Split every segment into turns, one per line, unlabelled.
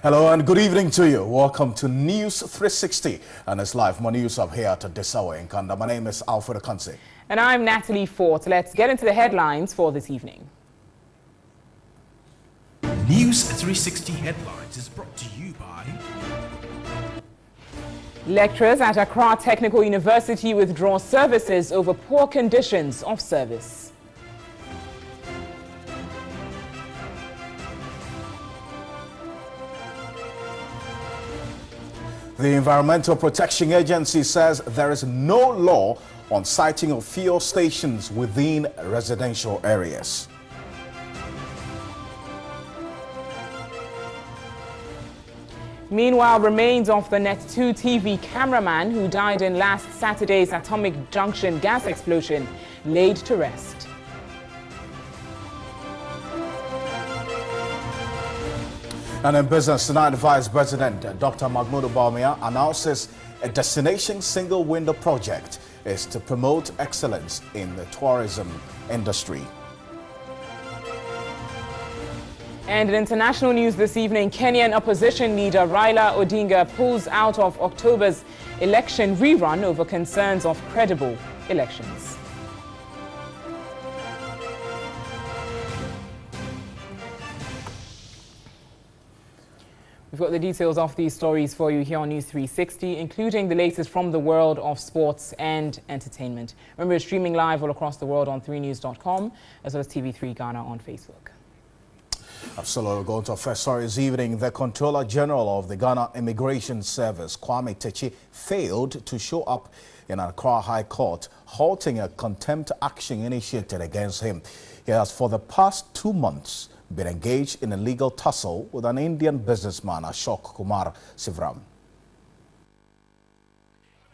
Hello and good evening to you. Welcome to News 360 and it's live. More news up here at this hour in Kanda. My name is Alfred Akansi.
And I'm Natalie Fort. Let's get into the headlines for this evening.
News 360 Headlines is brought to you by...
Lecturers at Accra Technical University withdraw services over poor conditions of service.
The Environmental Protection Agency says there is no law on siting of fuel stations within residential areas.
Meanwhile, remains of the Net2 TV cameraman who died in last Saturday's Atomic Junction gas explosion laid to rest.
And in business tonight, Vice President Dr. Mahmoud Bawumia announces a destination single window project is to promote excellence in the tourism industry.
And in international news this evening, Kenyan opposition leader Raila Odinga pulls out of October's election rerun over concerns of credible elections. We've got the details of these stories for you here on News 360, including the latest from the world of sports and entertainment. Remember, we're streaming live all across the world on 3news.com, as well as TV3 Ghana on Facebook.
Absolutely. Going to our first story this evening. The Controller General of the Ghana Immigration Service, Kwame Techi, failed to show up in Accra High Court, halting a contempt action initiated against him. He has, for the past 2 months, been engaged in a legal tussle with an Indian businessman, Ashok Kumar Sivram.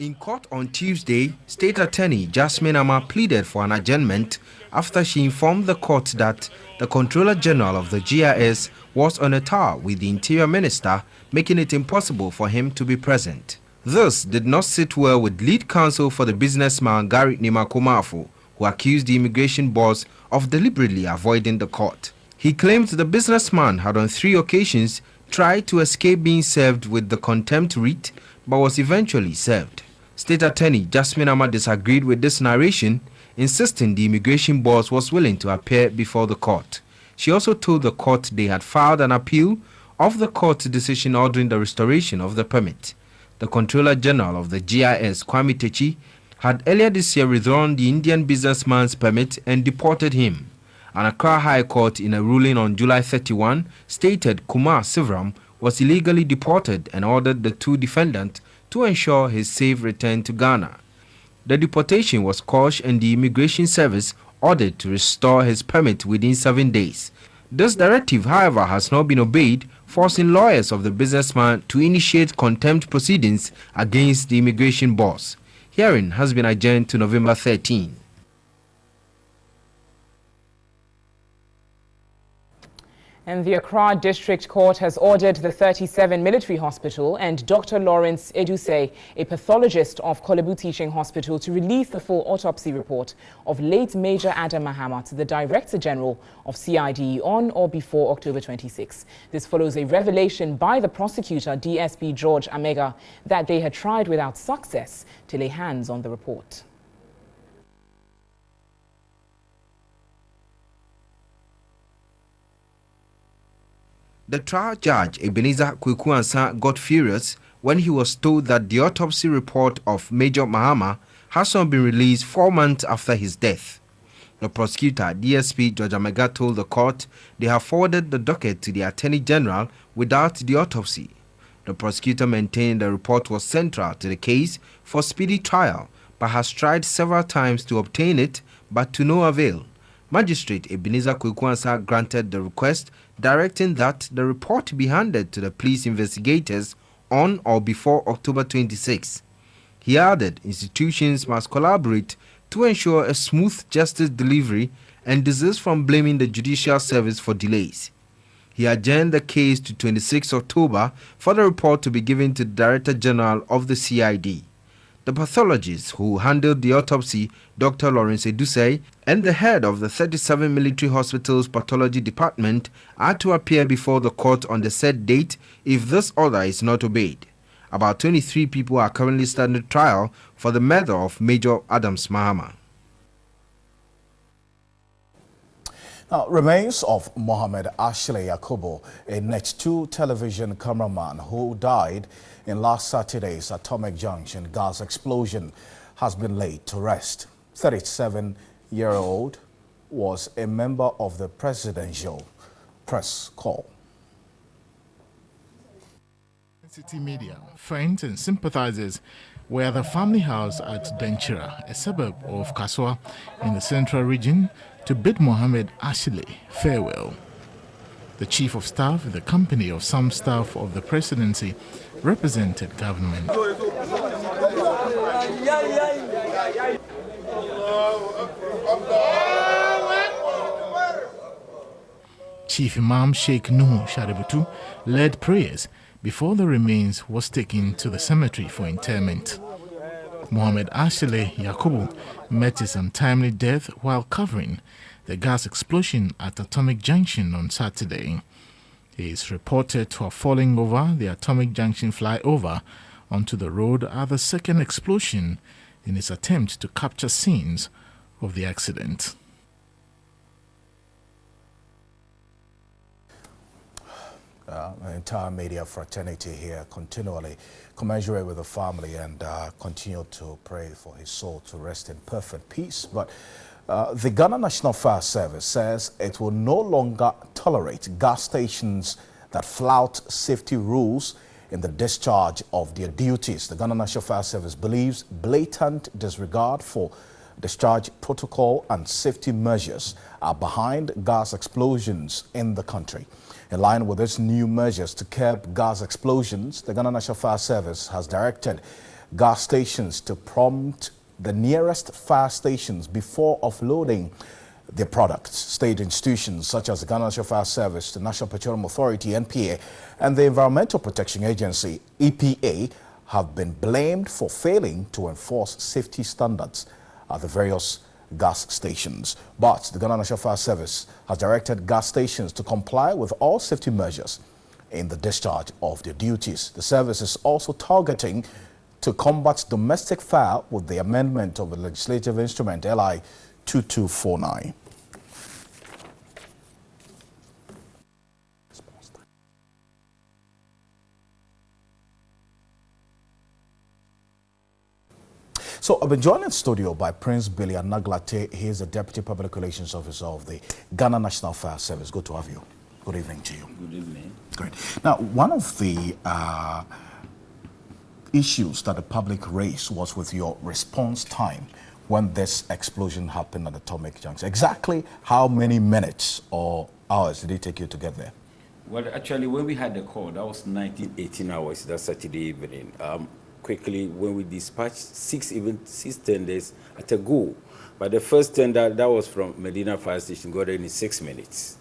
In court on Tuesday, State Attorney Jasmine Ama pleaded for an adjournment after she informed the court that the Controller General of the GIS was on a tour with the Interior Minister, making it impossible for him to be present. This did not sit well with lead counsel for the businessman Gary Nimakomafo, who accused the immigration boss of deliberately avoiding the court. He claimed the businessman had on 3 occasions tried to escape being served with the contempt writ, but was eventually served. State Attorney Jasmine Ama disagreed with this narration, insisting the immigration boss was willing to appear before the court. She also told the court they had filed an appeal of the court's decision ordering the restoration of the permit. The Controller General of the GIS, Kwame Techi, had earlier this year withdrawn the Indian businessman's permit and deported him. An Accra High Court, in a ruling on July 31, stated Kumar Sivram was illegally deported and ordered the 2 defendants to ensure his safe return to Ghana. The deportation was quashed and the Immigration Service ordered to restore his permit within 7 days. This directive, however, has not been obeyed, forcing lawyers of the businessman to initiate contempt proceedings against the immigration boss. Hearing has been adjourned to November 13.
And the Accra District Court has ordered the 37 Military Hospital and Dr. Lawrence Edusei, a pathologist of Kolebu Teaching Hospital, to release the full autopsy report of late Major Adam Mahama to the Director General of CID on or before October 26. This follows a revelation by the prosecutor, DSP George Amega, that they had tried without success to lay hands on the report.
The trial judge, Ebenezer Kwekuansa, got furious when he was told that the autopsy report of Major Mahama has not been released 4 months after his death. The prosecutor, DSP George Amega, told the court they have forwarded the docket to the Attorney General without the autopsy. The prosecutor maintained the report was central to the case for speedy trial, but has tried several times to obtain it, but to no avail. Magistrate Ebenezer Kwekuansa granted the request, directing that the report be handed to the police investigators on or before October 26. He added institutions must collaborate to ensure a smooth justice delivery and desist from blaming the judicial service for delays. He adjourned the case to 26 October for the report to be given to the Director General of the CID. The pathologist who handled the autopsy, Dr. Lawrence Edusei, and the head of the 37 military hospital's pathology department are to appear before the court on the set date if this order is not obeyed. About 23 people are currently standing trial for the murder of Major Adams Mahama.
Now, remains of Mohammed Ashley Yakubu, a Net2 television cameraman who died in last Saturday's Atomic Junction gas explosion, has been laid to rest. 37-year-old was a member of the presidential press corps.
City media, friends and sympathizers were at the family house at Denchira, a suburb of Kaswa in the central region, to bid Mohammed Ashley farewell. The chief of staff, in the company of some staff of the presidency, represented government. Chief Imam Sheikh Nuhu Shaributu led prayers before the remains was taken to the cemetery for interment. Mohammed Ashley Yakubu met his untimely death while covering the gas explosion at Atomic Junction on Saturday. He is reported to have fallen over the Atomic Junction flyover onto the road at the second explosion in his attempt to capture scenes of the accident.
The entire media fraternity here continually commiserate with the family and continue to pray for his soul to rest in perfect peace. But the Ghana National Fire Service says it will no longer tolerate gas stations that flout safety rules in the discharge of their duties. The Ghana National Fire Service believes blatant disregard for discharge protocol and safety measures are behind gas explosions in the country. In line with its new measures to curb gas explosions, the Ghana National Fire Service has directed gas stations to prompt the nearest fire stations before offloading their products. State institutions such as the Ghana National Fire Service, the National Petroleum Authority, NPA, and the Environmental Protection Agency, EPA, have been blamed for failing to enforce safety standards at the various gas stations. But the Ghana National Fire Service has directed gas stations to comply with all safety measures in the discharge of their duties. The service is also targeting to combat domestic fire with the amendment of the legislative instrument LI 2249. So I've been joined in studio by Prince Billy Naglate. He is the Deputy Public Relations Officer of the Ghana National Fire Service. Good to have you. Good evening to you.
Good evening.
Great. Now, one of the issues that the public raised was with your response time when this explosion happened at Atomic Junction. Exactly how many minutes or hours did it take you to get there?
Well, actually, when we had the call, that was 18 hours that Saturday evening. Quickly, when we dispatched six tenders at a go. But the first tender, that was from Medina Fire Station, got in 6 minutes.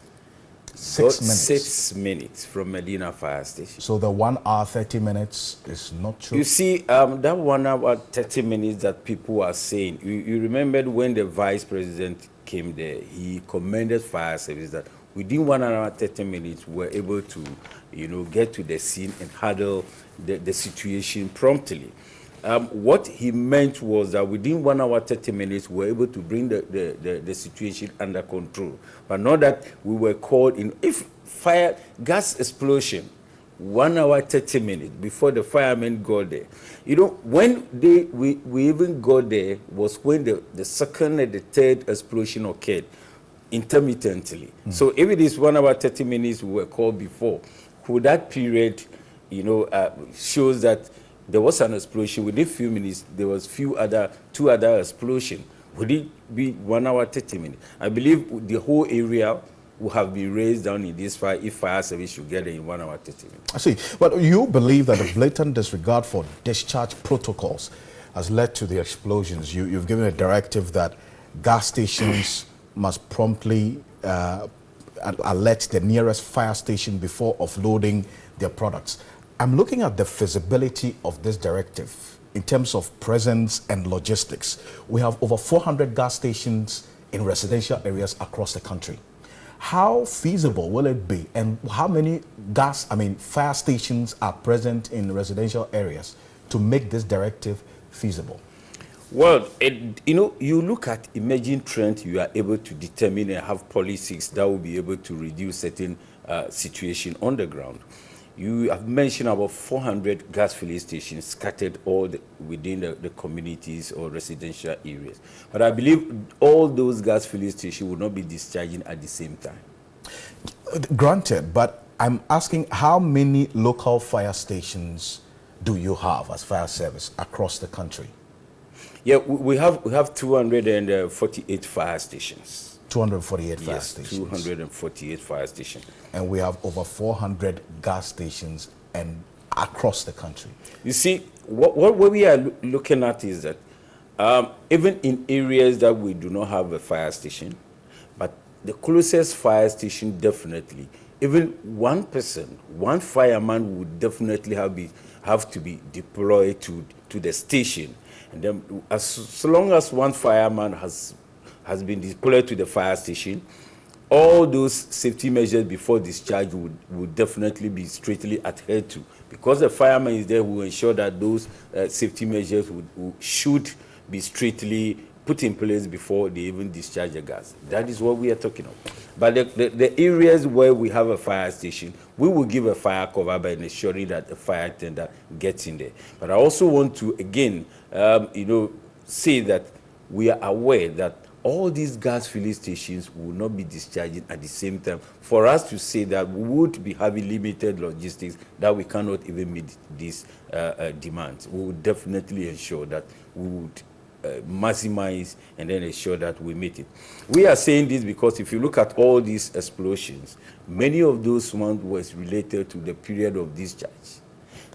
6 minutes?
6 minutes from Medina Fire Station.
So the 1 hour, 30 minutes is not true?
You see, that 1 hour, 30 minutes that people are saying, you remembered when the Vice President came there, he commended Fire Service that within 1 hour, 30 minutes, we were able to, get to the scene and handle the situation promptly. What he meant was that within 1 hour, 30 minutes, we were able to bring the situation under control. But not that we were called in. If gas explosion, 1 hour, 30 minutes before the firemen got there. When we even got there was when the second and the third explosion occurred intermittently. So if it is 1 hour, 30 minutes we were called before, could that period, shows that there was an explosion. Within a few minutes, there was two other explosions. Would it be 1 hour, 30 minutes? I believe the whole area will have been raised down in this fire if fire service should get there in 1 hour, 30 minutes.
I see. But you believe that the blatant disregard for discharge protocols has led to the explosions. You've given a directive that gas stations must promptly alert the nearest fire station before offloading their products. I'm looking at the feasibility of this directive in terms of presence and logistics. We have over 400 gas stations in residential areas across the country. How feasible will it be, and how many fire stations are present in residential areas to make this directive feasible?
Well, you look at emerging trends, you are able to determine and have policies that will be able to reduce certain situation on the ground. You have mentioned about 400 gas filling stations scattered within the communities or residential areas. But I believe all those gas filling stations will not be discharging at the same time.
Granted, but I'm asking, how many local fire stations do you have as fire service across the country?
Yeah, we have 248 fire stations.
248 fire stations.
248 fire stations.
And we have over 400 gas stations and across the country.
You see, what we are looking at is that even in areas that we do not have a fire station, but the closest fire station definitely, even one person, one fireman would definitely have to be deployed to the station. And then as long as one fireman has been deployed to the fire station, all those safety measures before discharge would definitely be strictly adhered to. Because the fireman is there who will ensure that those safety measures should be strictly put in place before they even discharge the gas. That is what we are talking about. But the areas where we have a fire station, we will give a fire cover by ensuring that the fire tender gets in there. But I also want to, again, say that we are aware that all these gas filling stations will not be discharging at the same time. For us to say that we would be having limited logistics, that we cannot even meet these demands. We would definitely ensure that we would maximize and then ensure that we meet it. We are saying this because if you look at all these explosions, many of those ones was related to the period of discharge.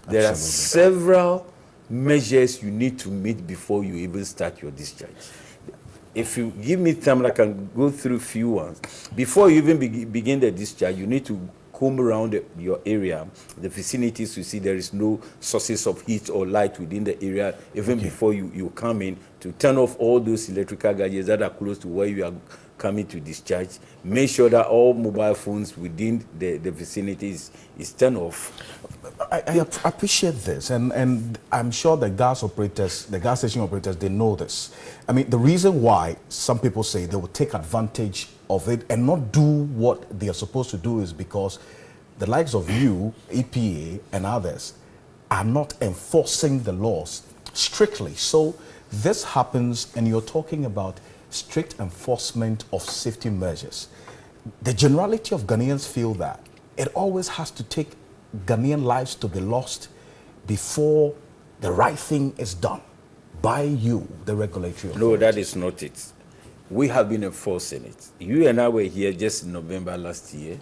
There Absolutely. Are several measures you need to meet before you even start your discharge. If you give me time, I can go through a few ones. Before you even begin the discharge, you need to comb around your area, the vicinities, to see there is no sources of heat or light within the area, even before you come in, to turn off all those electrical gadgets that are close to where you are coming to discharge. Make sure that all mobile phones within the vicinity is turned off.
I appreciate this, and I'm sure the gas station operators, they know this. I mean, the reason why some people say they will take advantage of it and not do what they are supposed to do is because the likes of you, EPA, and others are not enforcing the laws strictly. So this happens, and you're talking about strict enforcement of safety measures. The generality of Ghanaians feel that it always has to take Ghanaian lives to be lost before the right thing is done by you, the regulatory authority.
No, that is not it. We have been enforcing it. You and I were here just in November last year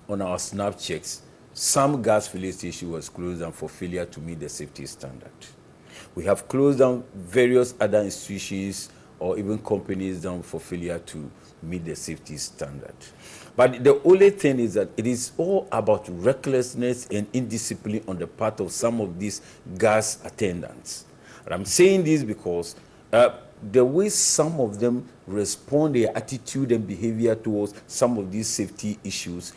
on our snap checks. Some gas filling station was closed down for failure to meet the safety standard. We have closed down various other institutions or even companies down for failure to meet the safety standard. But the only thing is that it is all about recklessness and indiscipline on the part of some of these gas attendants. And I'm saying this because the way some of them respond, their attitude and behavior towards some of these safety issues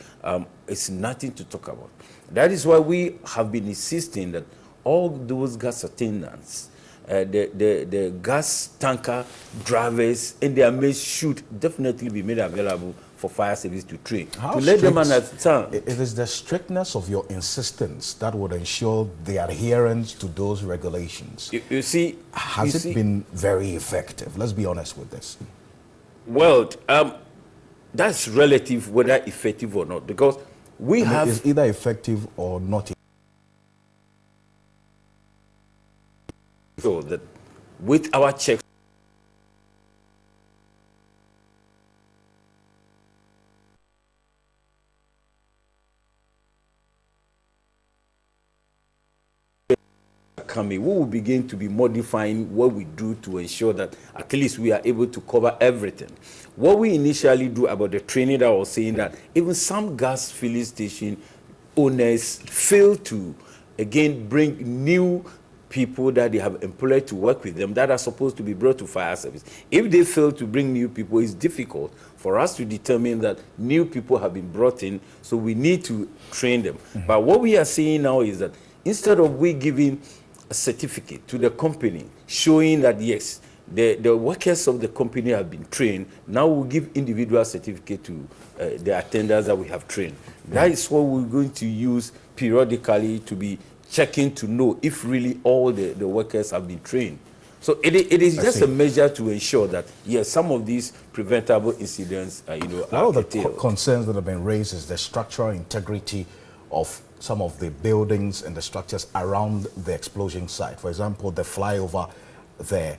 is nothing to talk about. That is why we have been insisting that all those gas attendants, the gas tanker drivers and their mates should definitely be made available for fire service to train. To let them understand.
It is the strictness of your insistence that would ensure the adherence to those regulations.
You see,
has it been very effective? Let's be honest with this.
Well, that's relative whether effective or not, because it's
either effective or not.
So that with our checks, we will begin to be modifying what we do to ensure that at least we are able to cover everything. What we initially do about the training, that I was saying that even some gas filling station owners fail to, again, bring new people that they have employed to work with them that are supposed to be brought to fire service. If they fail to bring new people, it's difficult for us to determine that new people have been brought in, so we need to train them. But what we are seeing now is that instead of we giving a certificate to the company showing that, yes, the workers of the company have been trained, now we'll give individual certificate to the attendants that we have trained. That is what we're going to use periodically to be checking to know if really all the workers have been trained. So it is just a measure to ensure that, yes, some of these preventable incidents,
a lot of the concerns that have been raised is the structural integrity of some of the buildings and the structures around the explosion site. For example, the flyover there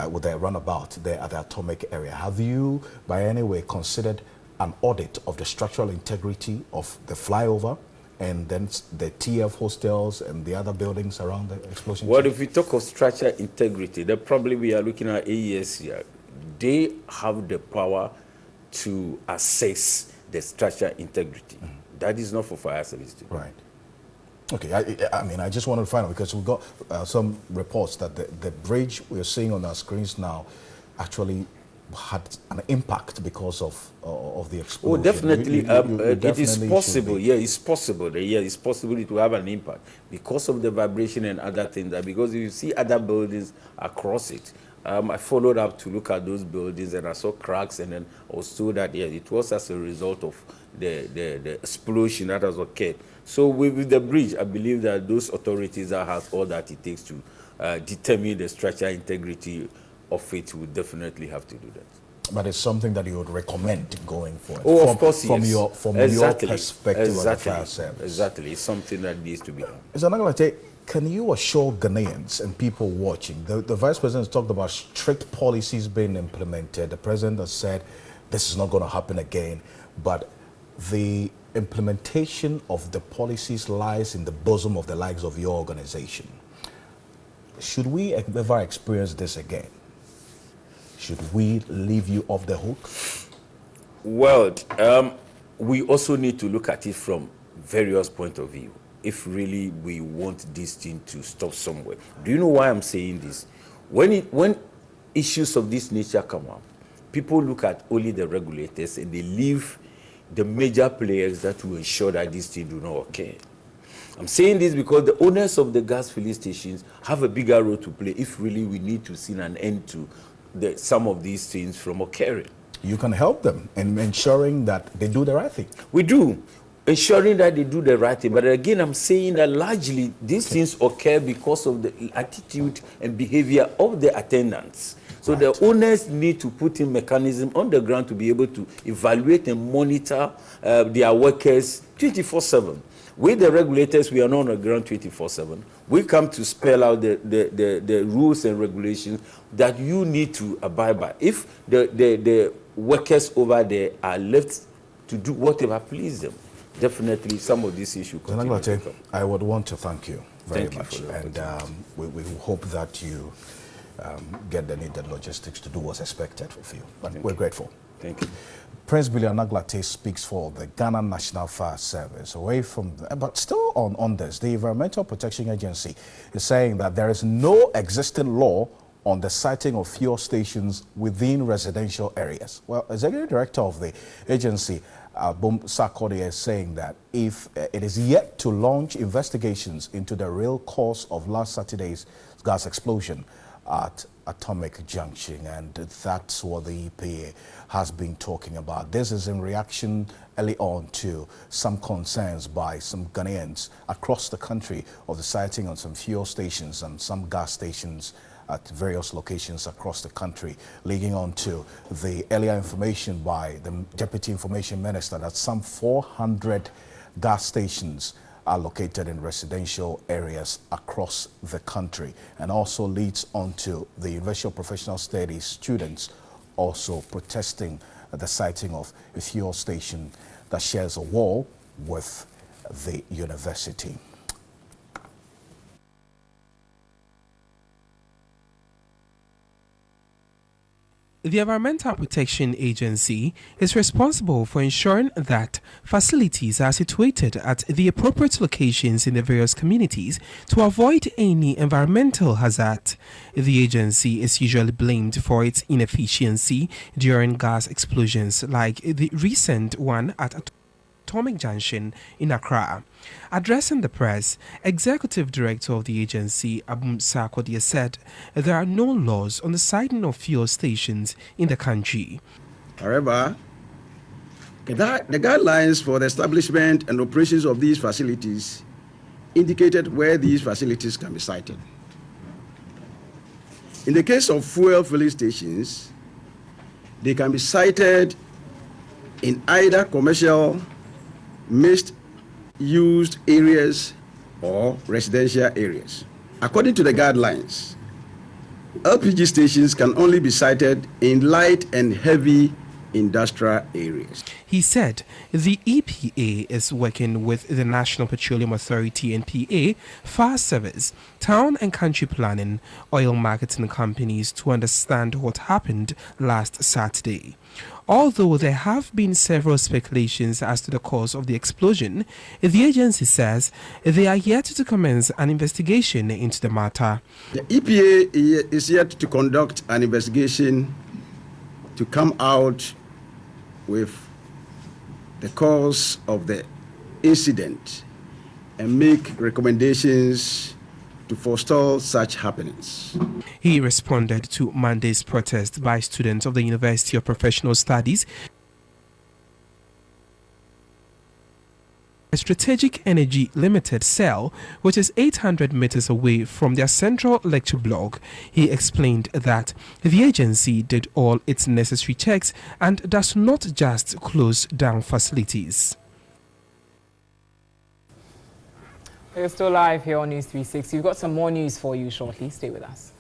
with the runabout there at the atomic area. Have you, by any way, considered an audit of the structural integrity of the flyover and then the TF hostels and the other buildings around the explosion?
Well, if we talk of structural integrity, the probably we are looking at AES here. They have the power to assess the structural integrity. That is not for fire service to do.
Right. Okay, I mean, I just wanted to find out because we've got some reports that the bridge we're seeing on our screens now actually had an impact because of the explosion.
Oh, definitely. It is possible.
Be.
Yeah, it's possible. Yeah, it's possible to have an impact because of the vibration and other things. Because if you see other buildings across it, I followed up to look at those buildings and I saw cracks, and then I was told that yeah, it was as a result of the explosion that has occurred. So with the bridge, I believe that those authorities that have all that it takes to determine the structural integrity of it would definitely have to do that.
But it's something that you would recommend going forward.
Oh, of course,
from
yes.
your perspective as a fire service.
Exactly, it's something that needs to be done.
Mr. Nagalate, can you assure Ghanaians and people watching, the Vice President has talked about strict policies being implemented. The President has said this is not going to happen again, but the implementation of the policies lies in the bosom of the likes of your organization. Should we ever experience this again? Should we leave you off the hook?
Well, we also need to look at it from various points of view if really we want this thing to stop somewhere. Do you know why I'm saying this? When issues of this nature come up, people look at only the regulators and they leave the major players that will ensure that this thing do not occur. I'm saying this because the owners of the gas filling stations have a bigger role to play if really we need to see an end to some of these things from occurring.
You can help them in ensuring that they do the right thing.
We do, ensuring that they do the right thing. But again, I'm saying that largely these things occur because of the attitude and behavior of the attendants. So the owners need to put in mechanism on the ground to be able to evaluate and monitor their workers 24/7. With the regulators, we are not on the ground 24/7. We come to spell out the rules and regulations that you need to abide by. If the workers over there are left to do whatever please them, definitely some of these issues continue to come.
I would want to thank you very much.
And
we hope that you get the needed logistics to do what's expected of you. But we're grateful.
Thank you.
Prince Billion Naglate speaks for the Ghana National Fire Service. Away from, but still on this, the Environmental Protection Agency is saying that there is no existing law on the siting of fuel stations within residential areas. Well, Executive Director of the agency, Bum Sarkodie, is saying that if it is yet to launch investigations into the real cause of last Saturday's gas explosion at Atomic Junction, and that's what the EPA has been talking about. This is in reaction early on to some concerns by some Ghanaians across the country of the sighting on some fuel stations and some gas stations at various locations across the country, leading on to the earlier information by the Deputy Information Minister that some 400 gas stations are located in residential areas across the country, and also leads on to the University of Professional Studies students also protesting at the siting of a fuel station that shares a wall with the university.
The Environmental Protection Agency is responsible for ensuring that facilities are situated at the appropriate locations in the various communities to avoid any environmental hazard. The agency is usually blamed for its inefficiency during gas explosions like the recent one at Atomic Junction in Accra. Addressing the press, Executive Director of the agency, Abum Sarkodie, said there are no laws on the siting of fuel stations in the country.
However, the guidelines for the establishment and operations of these facilities indicated where these facilities can be sited. In the case of fuel filling stations, they can be sited in either commercial, mixed-used areas or residential areas. According to the guidelines, LPG stations can only be sited in light and heavy industrial areas.
He said the EPA is working with the National Petroleum Authority (NPA), Fire Service, Town and Country Planning, oil marketing companies to understand what happened last Saturday. Although there have been several speculations as to the cause of the explosion, the agency says they are yet to commence an investigation into the matter.
The EPA is yet to conduct an investigation to come out with the cause of the incident and make recommendations to forestall such happenings.
He responded to Monday's protest by students of the University of Professional Studies. A Strategic Energy Limited cell, which is 800 meters away from their central lecture block. He explained that the agency did all its necessary checks and does not just close down facilities.
We're still live here on News 360. We've got some more news for you shortly. Stay with us.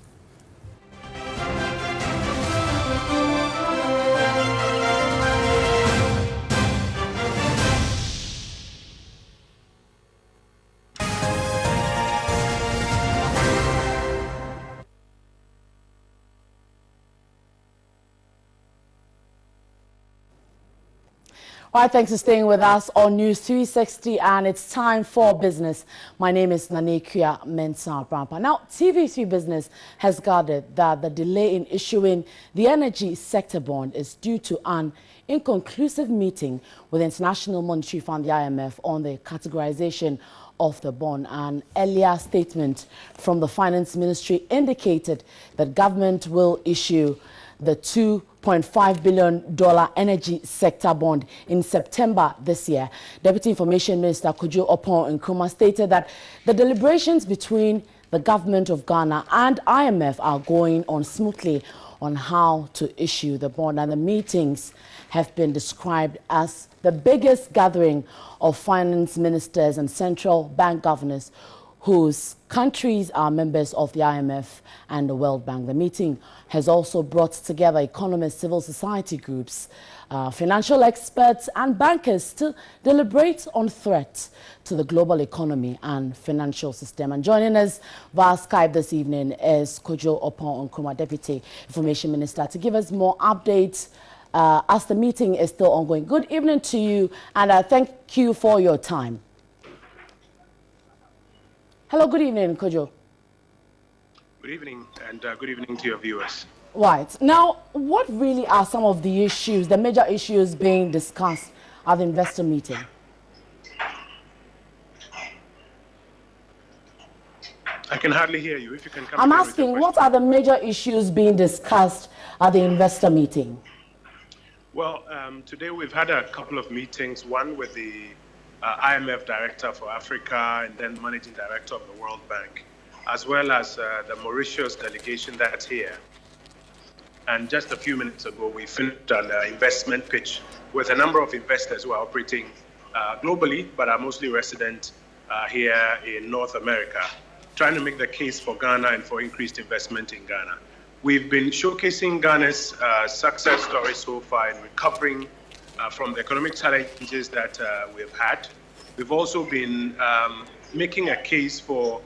All right, thanks for staying with us on News 360, and it's time for business. My name is Nanekuya Mensah Brampa. Now, TV3 Business has gathered that the delay in issuing the energy sector bond is due to an inconclusive meeting with the International Monetary Fund, the IMF, on the categorization of the bond. An earlier statement from the Finance Ministry indicated that government will issue the $2.5 billion energy sector bond in September this year. Deputy Information Minister Kojo Oppong Nkrumah stated that the deliberations between the government of Ghana and IMF are going on smoothly on how to issue the bond, and the meetings have been described as the biggest gathering of finance ministers and central bank governors whose countries are members of the IMF and the World Bank. The meeting has also brought together economists, civil society groups, financial experts and bankers to deliberate on threats to the global economy and financial system. And joining us via Skype this evening is Kojo Oppong Nkrumah, Deputy Information Minister, to give us more updates as the meeting is still ongoing. Good evening to you, and thank you for your time. Hello, good evening, Kojo.
Good evening, and good evening to your viewers.
Right. Now, what really are some of the issues, the major issues being discussed at the investor meeting?
I can hardly hear you. If you can come.
I'm asking, what are the major issues being discussed at the investor meeting?
Well, today we've had a couple of meetings, one with the IMF Director for Africa and then Managing Director of the World Bank, as well as the Mauritius delegation that's here. And just a few minutes ago, we finished an investment pitch with a number of investors who are operating globally, but are mostly resident here in North America, trying to make the case for Ghana and for increased investment in Ghana. We've been showcasing Ghana's success story so far in recovering from the economic challenges that we've had. We've also been making a case for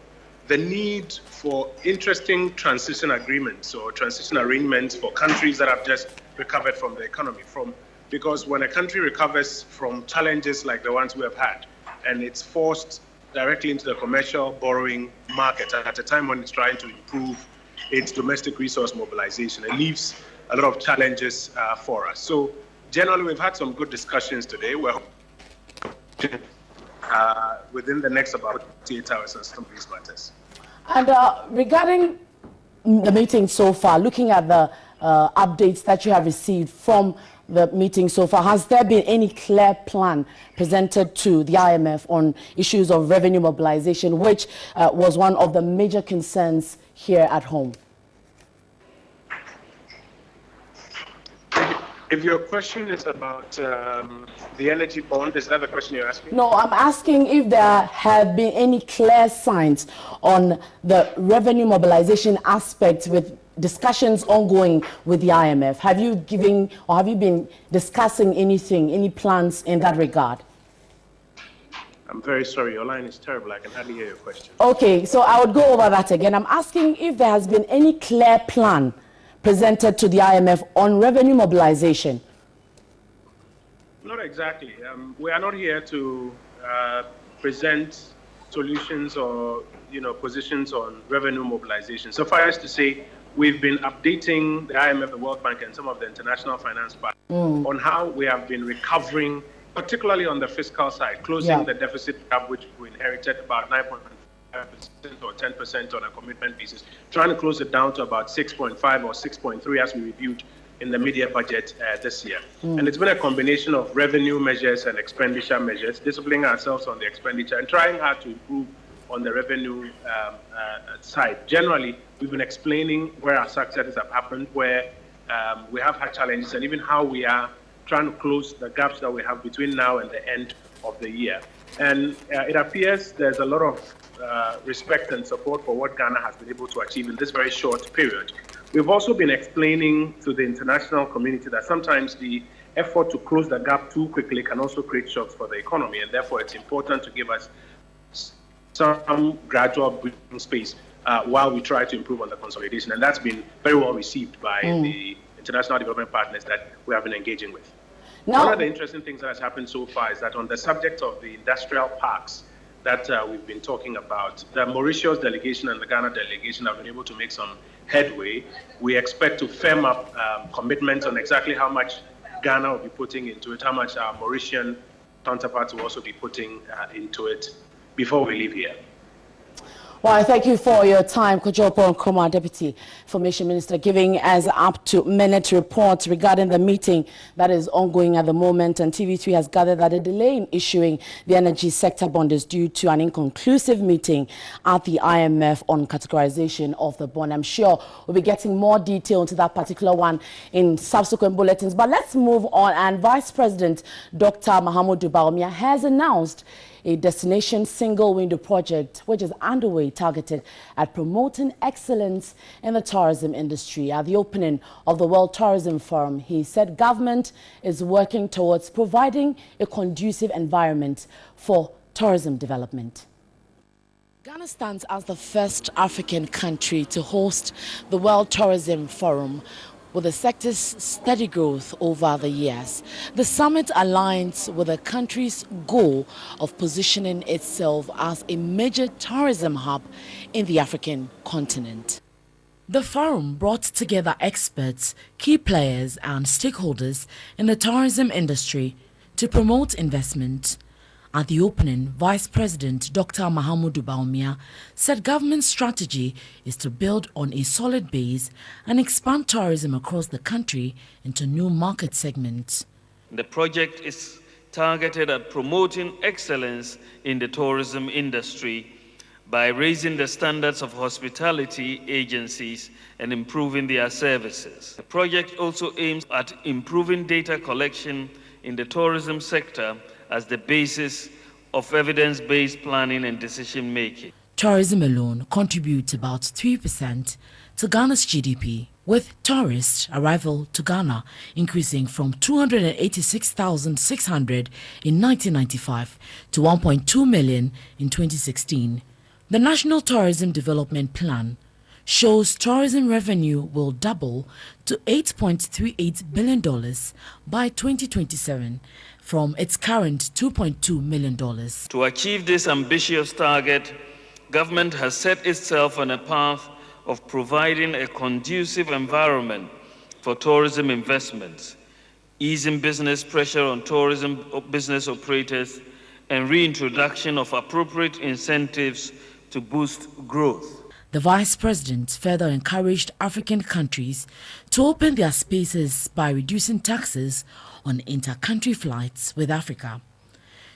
the need for interesting transition agreements or transition arrangements for countries that have just recovered from the economy. Because when a country recovers from challenges like the ones we have had, and it's forced directly into the commercial borrowing market at a time when it's trying to improve its domestic resource mobilization, it leaves a lot of challenges for us. So generally, we've had some good discussions today. We're within the next about 48 hours on some of these matters.
And regarding the meeting so far, looking at the updates that you have received from the meeting so far, has there been any clear plan presented to the IMF on issues of revenue mobilization, which was one of the major concerns here at home?
If your question is about the energy bond, is that the question you're asking?
No, I'm asking if there have been any clear signs on the revenue mobilization aspect with discussions ongoing with the IMF. Have you given or have you been discussing anything, any plans in that regard?
I'm very sorry, your line is terrible. I can hardly hear your question.
Okay, so I would go over that again. I'm asking if there has been any clear plan presented to the IMF on revenue mobilization.
Not exactly. We are not here to present solutions or positions on revenue mobilization. So far as to say, we've been updating the IMF, the World Bank, and some of the international finance partners on how we have been recovering, particularly on the fiscal side, closing the deficit gap, which we inherited about 9.5% or 10% on a commitment basis, trying to close it down to about 6.5 or 6.3 as we reviewed in the media budget this year. And it's been a combination of revenue measures and expenditure measures, disciplining ourselves on the expenditure and trying hard to improve on the revenue side. Generally, we've been explaining where our successes have happened, where we have had challenges, and even how we are trying to close the gaps that we have between now and the end of the year. And it appears there's a lot of respect and support for what Ghana has been able to achieve in this very short period. We've also been explaining to the international community that sometimes the effort to close the gap too quickly can also create shocks for the economy, and therefore it's important to give us some gradual breathing space while we try to improve on the consolidation. And that's been very well received by the international development partners that we have been engaging with.
Now,
one of the interesting things that has happened so far is that on the subject of the industrial parks that we've been talking about, the Mauritius delegation and the Ghana delegation have been able to make some headway. We expect to firm up commitments on exactly how much Ghana will be putting into it, how much our Mauritian counterparts will also be putting into it before we leave here.
Well, I thank you for your time, Kojopo Nkrumah, Deputy Information Minister, giving us up-to-minute reports regarding the meeting that is ongoing at the moment. And TV3 has gathered that a delay in issuing the energy sector bond is due to an inconclusive meeting at the IMF on categorization of the bond. I'm sure we'll be getting more detail into that particular one in subsequent bulletins. But let's move on. And Vice President Dr. Mahamudu Bawumia has announced a destination single window project which is underway, targeted at promoting excellence in the tourism industry. At the opening of the World Tourism Forum, he said government is working towards providing a conducive environment for tourism development. Ghana stands as the first African country to host the World Tourism Forum, with the sector's steady growth over the years. The summit aligns with the country's goal of positioning itself as a major tourism hub in the African continent. The forum brought together experts, key players and stakeholders in the tourism industry to promote investment. At the opening, Vice President Dr. Mahamudu Bawumia said government's strategy is to build on a solid base and expand tourism across the country into new market segments.
The project is targeted at promoting excellence in the tourism industry by raising the standards of hospitality agencies and improving their services. The project also aims at improving data collection in the tourism sector as the basis of evidence-based planning and decision-making.
Tourism alone contributes about 3% to Ghana's GDP, with tourist arrival to Ghana increasing from 286,600 in 1995 to 1.2 million in 2016. The National Tourism Development Plan shows tourism revenue will double to $8.38 billion by 2027 from its current $2.2 million.
To achieve this ambitious target, government has set itself on a path of providing a conducive environment for tourism investments, easing business pressure on tourism business operators, and reintroduction of appropriate incentives to boost growth.
The Vice President further encouraged African countries to open their spaces by reducing taxes on inter-country flights with Africa.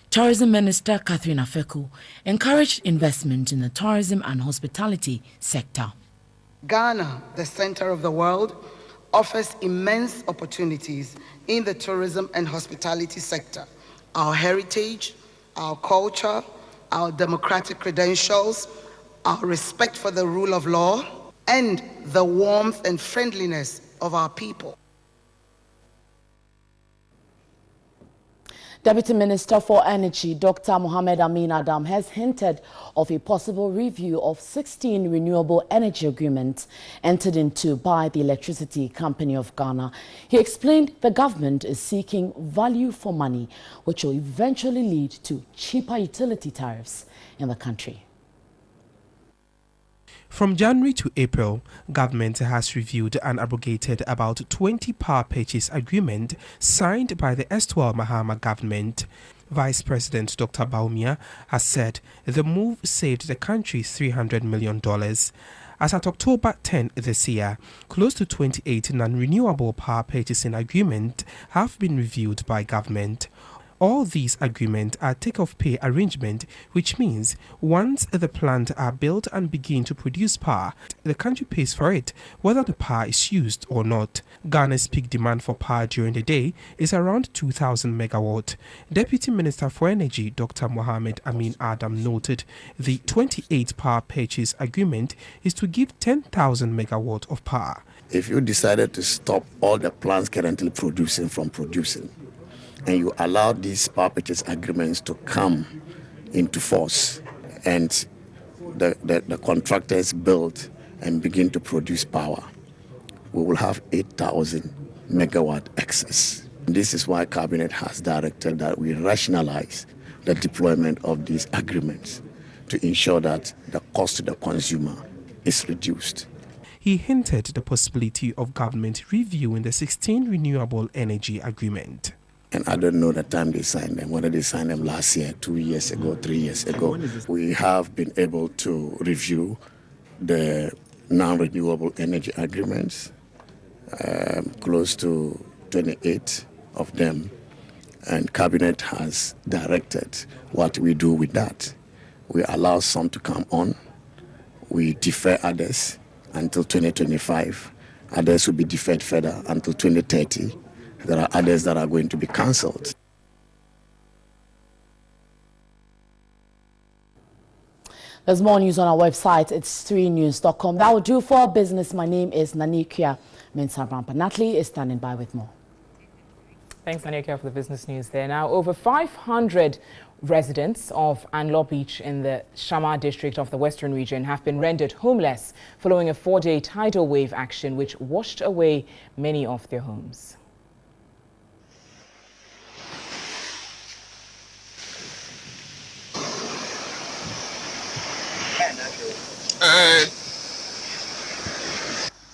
Tourism Minister Catherine Afeku encouraged investment in the tourism and hospitality sector.
Ghana, the center of the world, offers immense opportunities in the tourism and hospitality sector. Our heritage, our culture, our democratic credentials, our respect for the rule of law, and the warmth and friendliness of our people.
Deputy Minister for Energy, Dr. Mohamed Amin Adam, has hinted of a possible review of 16 renewable energy agreements entered into by the Electricity Company of Ghana. He explained the government is seeking value for money, which will eventually lead to cheaper utility tariffs in the country.
From January to April, government has reviewed and abrogated about 20 power purchase agreements signed by the erstwhile Mahama government. Vice President Dr. Baumia has said the move saved the country $300 million. As at October 10 this year, close to 28 non-renewable power purchasing agreements have been reviewed by government. All these agreements are take-off-pay arrangement, which means once the plants are built and begin to produce power, the country pays for it, whether the power is used or not. Ghana's peak demand for power during the day is around 2,000 megawatt. Deputy Minister for Energy, Dr. Mohamed Amin Adam, noted the 28 power purchase agreement is to give 10,000 megawatt of power.
If you decided to stop all the plants currently producing from producing, and you allow these power purchase agreements to come into force, and the contractors build and begin to produce power, we will have 8,000 megawatt excess. This is why Cabinet has directed that we rationalize the deployment of these agreements to ensure that the cost to the consumer is reduced.
He hinted the possibility of government reviewing the 16 renewable energy agreement.
And I don't know the time they signed them, whether they signed them last year, 2 years ago, 3 years ago. We have been able to review the non-renewable energy agreements, close to 28 of them, and Cabinet has directed what we do with that. We allow some to come on, we defer others until 2025, others will be deferred further until 2030. There are others that are going to be cancelled.
There's more news on our website. It's 3news.com. That will do for our business. My name is Nanikia Mensah. Natalie is standing by with more.
Thanks, Nanikia, for the business news there. Now, over 500 residents of Anlo Beach in the Shama district of the Western region have been rendered homeless following a 4-day tidal wave action which washed away many of their homes.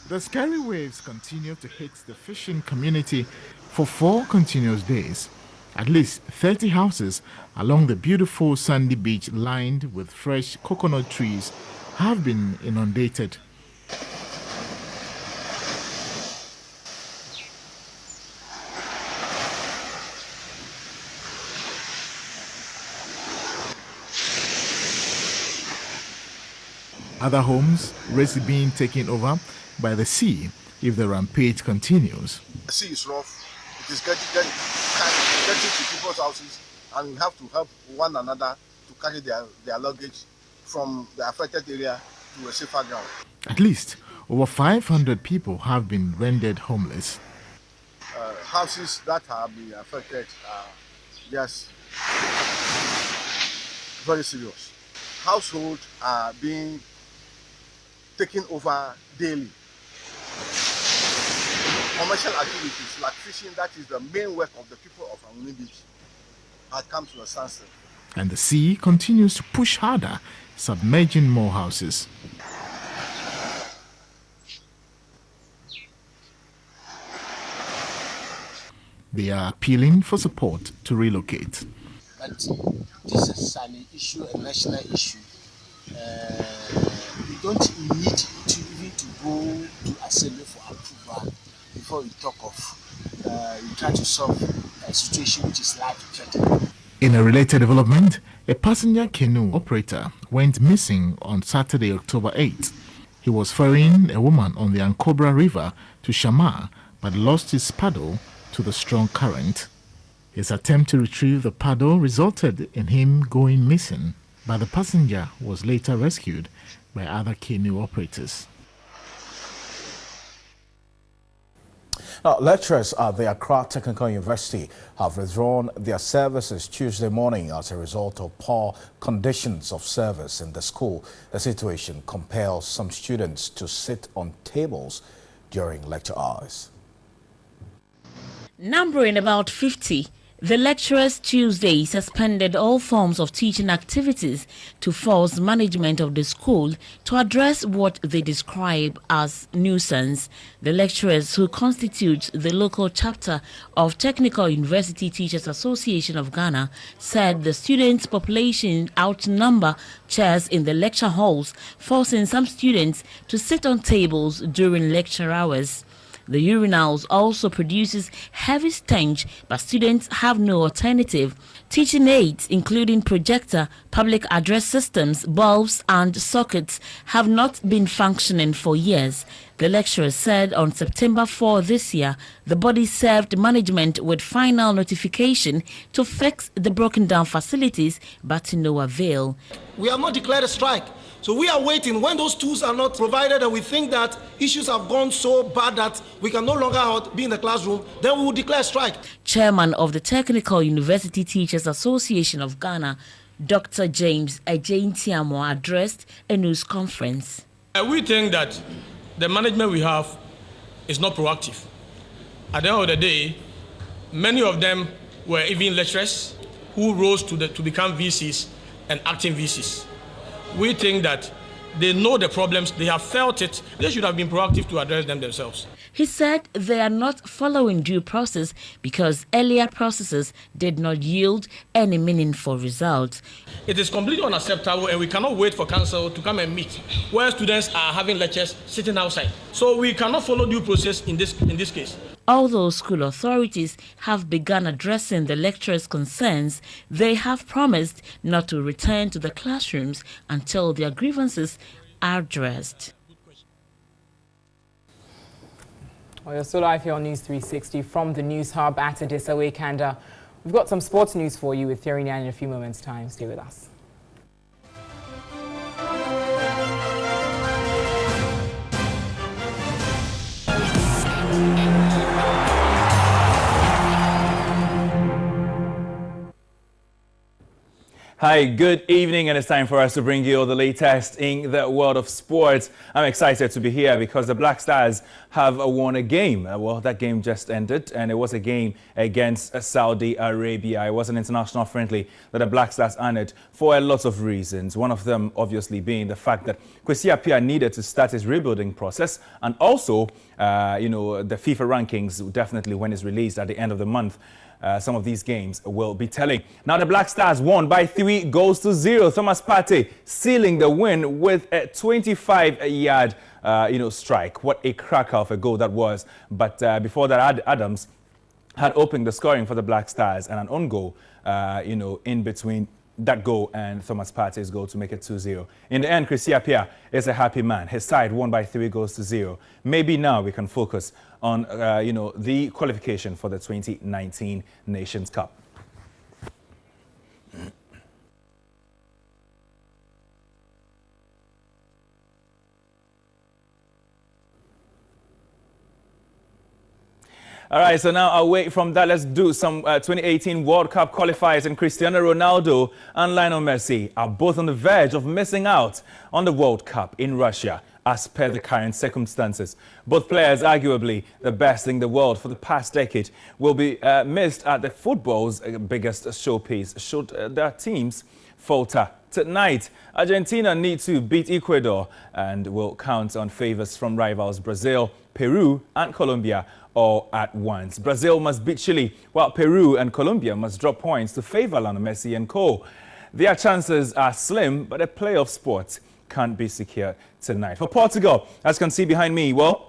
The scary waves continue to hit the fishing community for 4 continuous days. At least 30 houses along the beautiful sandy beach lined with fresh coconut trees have been inundated. Other homes risk being taken over by the sea if the rampage continues.
The sea is rough. It is getting to people's houses, and we have to help one another to carry their luggage from the affected area to a safer ground.
At least over 500 people have been rendered homeless.
Houses that have been affected are just very serious. households are being taken over daily. Commercial activities like fishing, that is the main work of the people of Anguni Beach, had come to a standstill.
And the sea continues to push harder, submerging more houses. They are appealing for support to relocate.
But this is an issue, a national issue. We don't need to even to go to Assembly for approval before we talk of we try to solve a situation which is life-threatening.
In a related development, a passenger canoe operator went missing on Saturday, October 8th. He was ferrying a woman on the Ankobra River to Shama, but lost his paddle to the strong current. His attempt to retrieve the paddle resulted in him going missing, but the passenger was later rescued by other canoe operators.
Now, lecturers at the Accra Technical University have withdrawn their services Tuesday morning as a result of poor conditions of service in the school. The situation compels some students to sit on tables during lecture hours.
Numbering about 50, the lecturers Tuesday suspended all forms of teaching activities to force management of the school to address what they describe as nuisance. The lecturers, who constitute the local chapter of Technical University Teachers Association of Ghana, said the students' population outnumber chairs in the lecture halls, forcing some students to sit on tables during lecture hours. The urinals also produces heavy stench, but students have no alternative. Teaching aids, including projector, public address systems, bulbs and sockets, have not been functioning for years. The lecturer said on September 4 this year, the body served management with final notification to fix the broken down facilities, but to no avail.
We have not declared a strike. So we are waiting. When those tools are not provided and we think that issues have gone so bad that we can no longer be in the classroom, then we will declare strike.
Chairman of the Technical University Teachers Association of Ghana, Dr. James Ejein-Tiamo, addressed a news conference.
We think that the management we have is not proactive. At the end of the day, many of them were even lecturers who rose to become VCs and acting VCs. We think that they know the problems, they have felt it, they should have been proactive to address them themselves.
He said they are not following due process because earlier processes did not yield any meaningful results.
It is completely unacceptable and we cannot wait for council to come and meet where students are having lectures sitting outside. So we cannot follow due process in this case.
Although school authorities have begun addressing the lecturers' concerns, they have promised not to return to the classrooms until their grievances are addressed.
Well, you're still live here on News 360 from the News Hub at Adisawe Kanda. We've got some sports news for you with Thierry Nyan in a few moments' time. Stay with us.
Hi, good evening, and it's time for us to bring you all the latest in the world of sports. I'm excited to be here because the Black Stars have won a game. Well, that game just ended, and it was a game against Saudi Arabia. It was an international friendly that the Black Stars honored for a lot of reasons. One of them, obviously, being the fact that Kwesi Appiah needed to start his rebuilding process, and also, the FIFA rankings definitely, when it's released at the end of the month, some of these games will be telling. Now the Black Stars won by 3-0. Thomas Partey sealing the win with a 25-yard strike. What a cracker of a goal that was. But before that, Adams had opened the scoring for the Black Stars and an own goal, in between that goal and Thomas Partey's goal to make it 2-0. In the end, Kwesi Appiah is a happy man. His side won by 3-0. Maybe now we can focus on, the qualification for the 2019 Nations Cup. All right, so now away from that, let's do some 2018 World Cup qualifiers. And Cristiano Ronaldo and Lionel Messi are both on the verge of missing out on the World Cup in Russia, as per the current circumstances. Both players, arguably the best in the world for the past decade, will be missed at the football's biggest showpiece should their teams falter. Tonight, Argentina need to beat Ecuador and will count on favours from rivals Brazil, Peru and Colombia all at once. Brazil must beat Chile, while Peru and Colombia must drop points to favour Lionel Messi and co. Their chances are slim, but a playoff spot can't be secured tonight. For Portugal, as you can see behind me, well,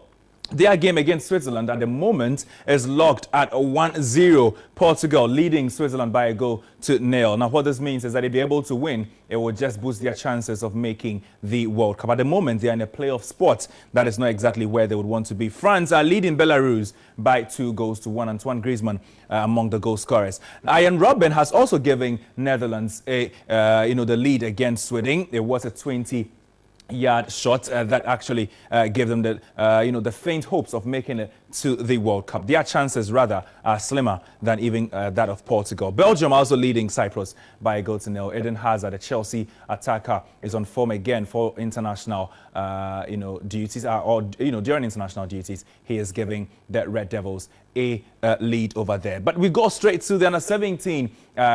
their game against Switzerland at the moment is locked at 1-0. Portugal leading Switzerland by a goal to nil. Now, what this means is that if they're able to win, it will just boost their chances of making the World Cup. At the moment, they are in a playoff spot. That is not exactly where they would want to be. France are leading Belarus by 2-1. Antoine Griezmann among the goal scorers. Ian Robben has also given Netherlands the lead against Sweden. It was a 20-yard shot that actually gave them the faint hopes of making it to the World Cup. Their chances, rather, are slimmer than even that of Portugal. Belgium also leading Cyprus by a goal to nil. Eden Hazard, a Chelsea attacker, is on form again for international, duties, during international duties. He is giving the Red Devils a lead over there. But we go straight to the Under-17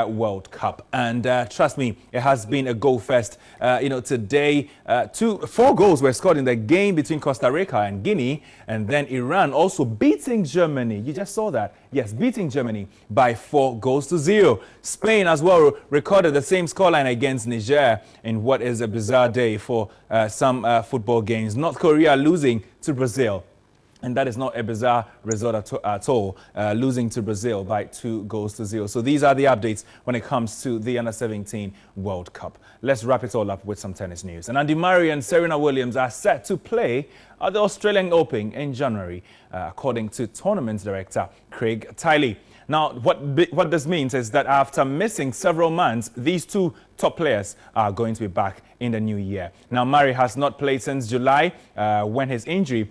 World Cup. And trust me, it has been a goal fest. Today, 4 goals were scored in the game between Costa Rica and Guinea. And then Iran also beating Germany. You just saw that. Yes, beating Germany by 4-0. Spain as well recorded the same scoreline against Niger in what is a bizarre day for some football games. North Korea losing to Brazil. And that is not a bizarre result at all, losing to Brazil by 2-0. So these are the updates when it comes to the Under-17 World Cup. Let's wrap it all up with some tennis news. And Andy Murray and Serena Williams are set to play at the Australian Open in January, according to tournament director Craig Tiley. Now, what this means is that after missing several months, these two top players are going to be back in the new year. Now, Murray has not played since July when his injury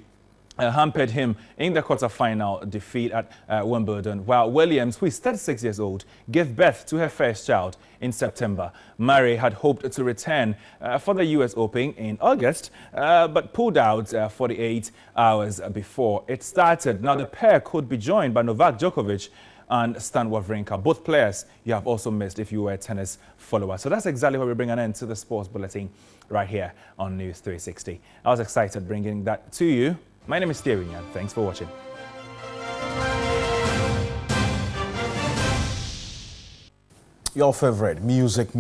hampered him in the quarter-final defeat at Wimbledon, while Williams, who is 36 years old, gave birth to her first child in September. Murray had hoped to return for the US Open in August, but pulled out 48 hours before it started. Now, the pair could be joined by Novak Djokovic and Stan Wawrinka. Both players you have also missed if you were a tennis follower. So that's exactly where we bring an end to the sports bulletin right here on News 360. I was excited bringing that to you. My name is Thierry Nyan. Thanks for watching.
Your favorite music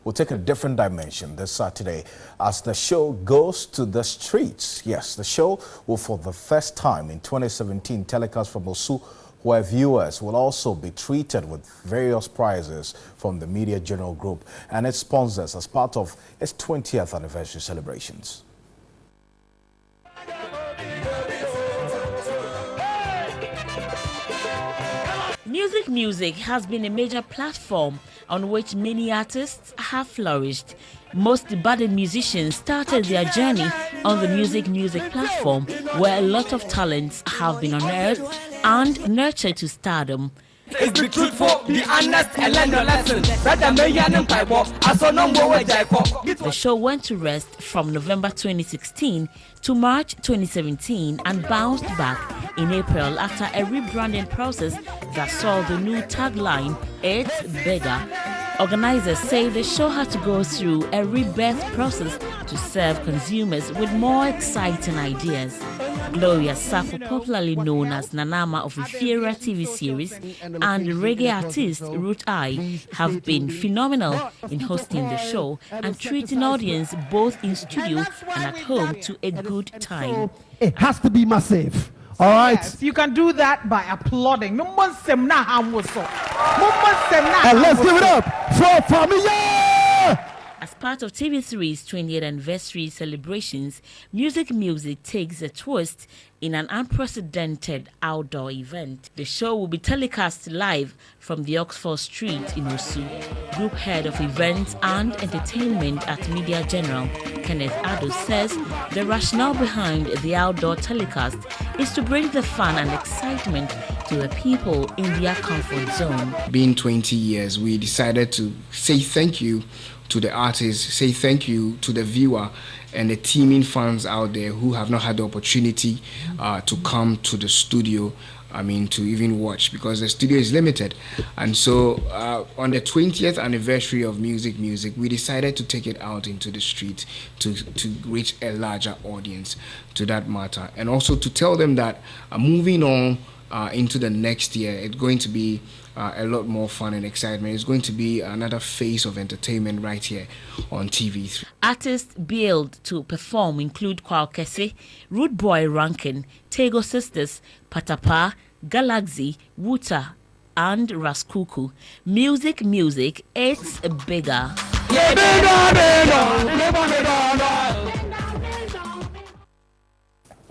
will take a different dimension this Saturday as the show goes to the streets. Yes, the show will for the first time in 2017 telecast from Osu, where viewers will also be treated with various prizes from the Media General Group and its sponsors as part of its 20th anniversary celebrations.
Music has been a major platform on which many artists have flourished. Most budding musicians started their journey on the music platform, where a lot of talents have been unearthed and nurtured to stardom.
It's the truth for the honest and learn your lesson.
The show went to rest from November 2016 to March 2017 and bounced back in April after a rebranding process that saw the new tagline, "It's Bigger." Organizers say the show had to go through a rebirth process to serve consumers with more exciting ideas. Gloria Safo, popularly known as Nanama of the Fiera TV series, and reggae artist Ruth I have been phenomenal in hosting the show and treating audience both in studio and at home to a good time.
It has to be massive. All right.
Yes, you can do that by applauding. And let's give
it up for Familia!
As part of TV3's 20th anniversary celebrations, Music takes a twist in an unprecedented outdoor event. The show will be telecast live from the Oxford Street in Osu. Group Head of Events and Entertainment at Media General, Kenneth Addo, says the rationale behind the outdoor telecast is to bring the fun and excitement to the people in their comfort zone.
Being 20 years, we decided to say thank you to the artists, say thank you to the viewer and the teeming fans out there who have not had the opportunity to come to the studio, to even watch, because the studio is limited. And so on the 20th anniversary of Music, we decided to take it out into the street to reach a larger audience to that matter. And also to tell them that moving on into the next year, it's going to be a lot more fun and excitement. It's going to be another phase of entertainment right here on TV3.
Artists billed to perform include Kwalkese, Rude Boy Rankin, Tego Sisters, Patapa, Galaxy, Wuta, and Raskuku. Music, it's bigger.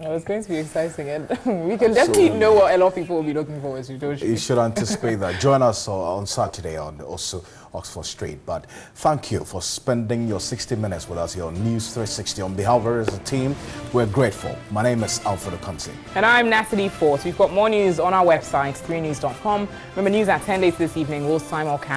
It's going to be exciting, and we can definitely know what a lot of people will be looking forward to, don't you?
You should anticipate that. Join us on Saturday on also Oxford Street. But thank you for spending your 60 minutes with us here on News 360. On behalf of the team, we're grateful. My name is Alfredo Kansi.
And I'm Natalie Force. We've got more news on our website, 3news.com. Remember, news at 10 later this evening will simulcast.